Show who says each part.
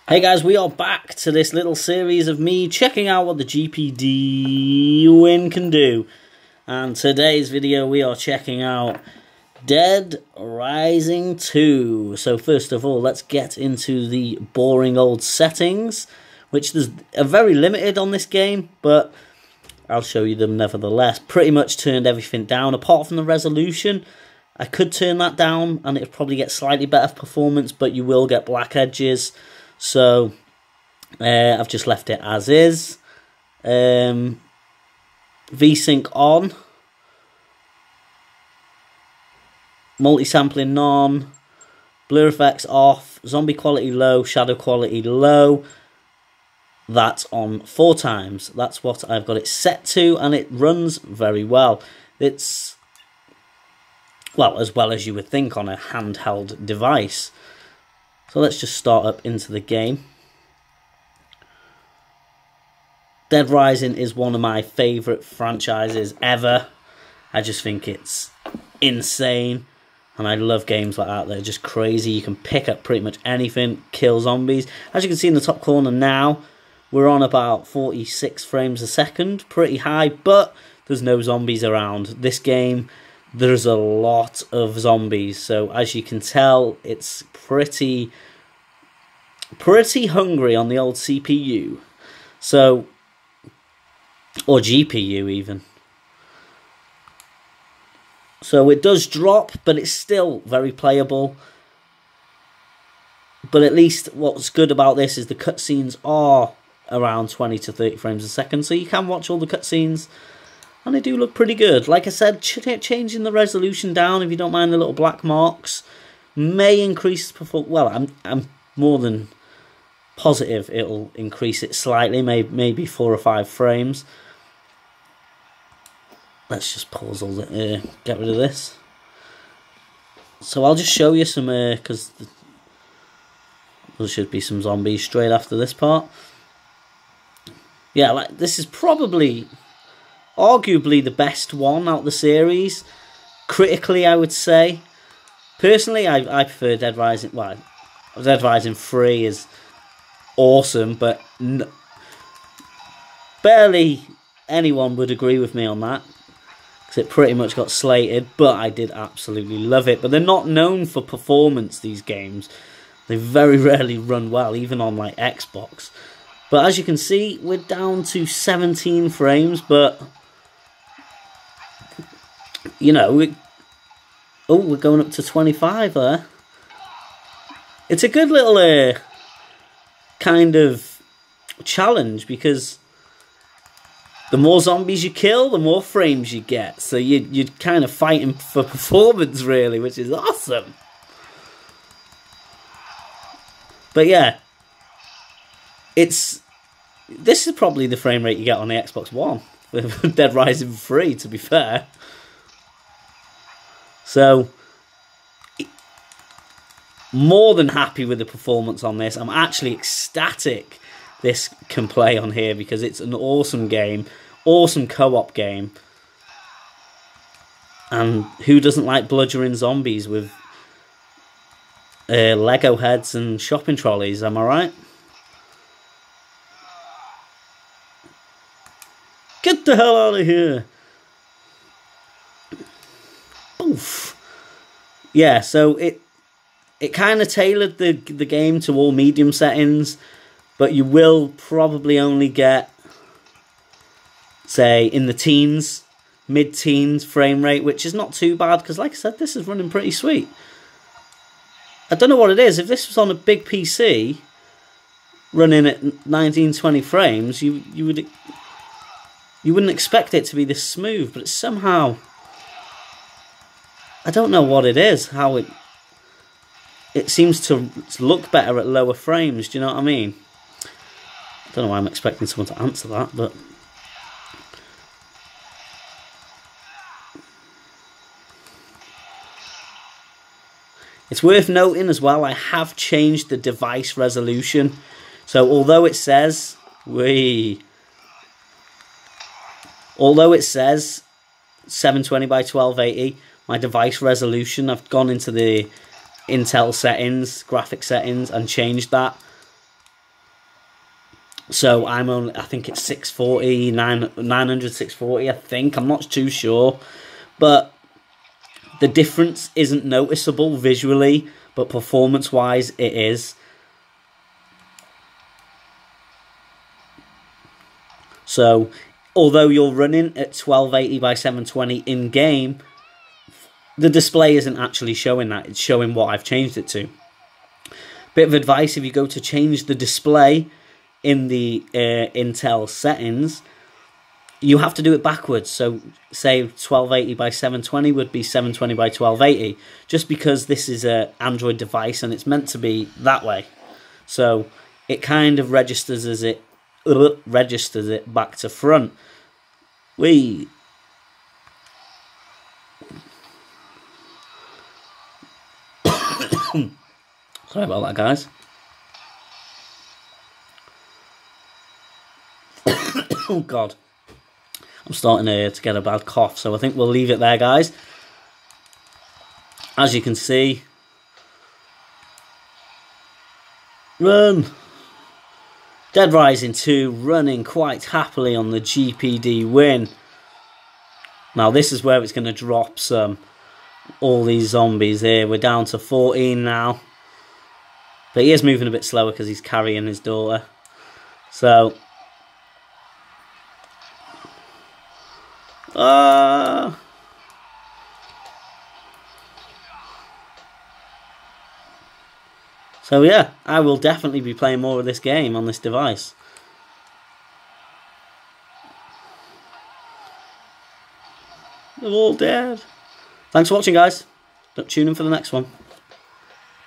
Speaker 1: Hey guys, we are back to this little series of me checking out what the GPD win can do. And today's video we are checking out Deadrising 2. So first of all, let's get into the boring old settings, which are very limited on this game, but I'll show you them nevertheless. Pretty much turned everything down apart from the resolution. I could turn that down and it'd probably get slightly better performance, but you will get black edges. So I've just left it as is. VSync on. Multi-sampling none. Blur effects off. Zombie quality low. Shadow quality low. That's on 4 times. That's what I've got it set to, and it runs very well. It's, well as you would think on a handheld device. So let's just start up into the game. Deadrising is one of my favourite franchises ever. I just think it's insane. And I love games like that. They're just crazy. You can pick up pretty much anything, kill zombies. As you can see in the top corner now, we're on about 46 frames a second. Pretty high, but there's no zombies around. This game, there's a lot of zombies. So as you can tell, it's pretty hungry on the old CPU. So, or GPU even. So it does drop, but it's still very playable. But at least what's good about this is the cutscenes are around 20 to 30 frames a second. So you can watch all the cutscenes. And they do look pretty good. Like I said, changing the resolution down, if you don't mind the little black marks, may increase performance. Well, I'm more than positive it'll increase it slightly, maybe 4 or 5 frames. Let's just pause all the get rid of this. So I'll just show you some because there should be some zombies straight after this part. Yeah, like this is probably arguably the best one out of the series. Critically, I would say. Personally, I prefer Deadrising. Well, Deadrising 3 is awesome, but barely anyone would agree with me on that, because it pretty much got slated, but I did absolutely love it. But they're not known for performance, these games. They very rarely run well, even on like Xbox. But as you can see, we're down to 17 frames, but you know, we're going up to 25 there. It's a good little kind of challenge, because the more zombies you kill, the more frames you get. So you're kind of fighting for performance, really, which is awesome. But yeah, this is probably the frame rate you get on the Xbox One with Deadrising 3, to be fair. So, more than happy with the performance on this. I'm actually ecstatic this can play on here, because it's an awesome game, awesome co-op game. And who doesn't like bludgeoning zombies with Lego heads and shopping trolleys, am I right? Get the hell out of here! Oof. Yeah, so it kind of tailored the game to all medium settings, but you will probably only get, say, in the teens, mid-teens frame rate, which is not too bad, because like I said, this is running pretty sweet. I don't know what it is. If this was on a big PC, running at 1920 frames, you wouldn't expect it to be this smooth, but it's somehow, I don't know what it is, how it seems to look better at lower frames, do you know what I mean? I don't know why I'm expecting someone to answer that, but it's worth noting as well, I have changed the device resolution. So although it says 720 by 1280, my device resolution, I've gone into the Intel settings, graphic settings, and changed that. So I'm only, I think it's 640, 900, 640, I think. I'm not too sure. But the difference isn't noticeable visually, but performance-wise it is. So, although you're running at 1280 by 720 in-game, the display isn't actually showing that. It's showing what I've changed it to. Bit of advice, if you go to change the display in the Intel settings, you have to do it backwards. So, say 1280 by 720 would be 720 by 1280, just because this is an Android device and it's meant to be that way. So, it kind of registers it back to front. Sorry about that, guys. Oh God, I'm starting to get a bad cough, so I think we'll leave it there, guys. As you can see, run. Deadrising 2 running quite happily on the GPD win. Now this is where it's going to drop some. All these zombies here. We're down to 14 now. But he is moving a bit slower because he's carrying his daughter. So. So yeah, I will definitely be playing more of this game on this device. They're all dead. Thanks for watching, guys. Tune in for the next one.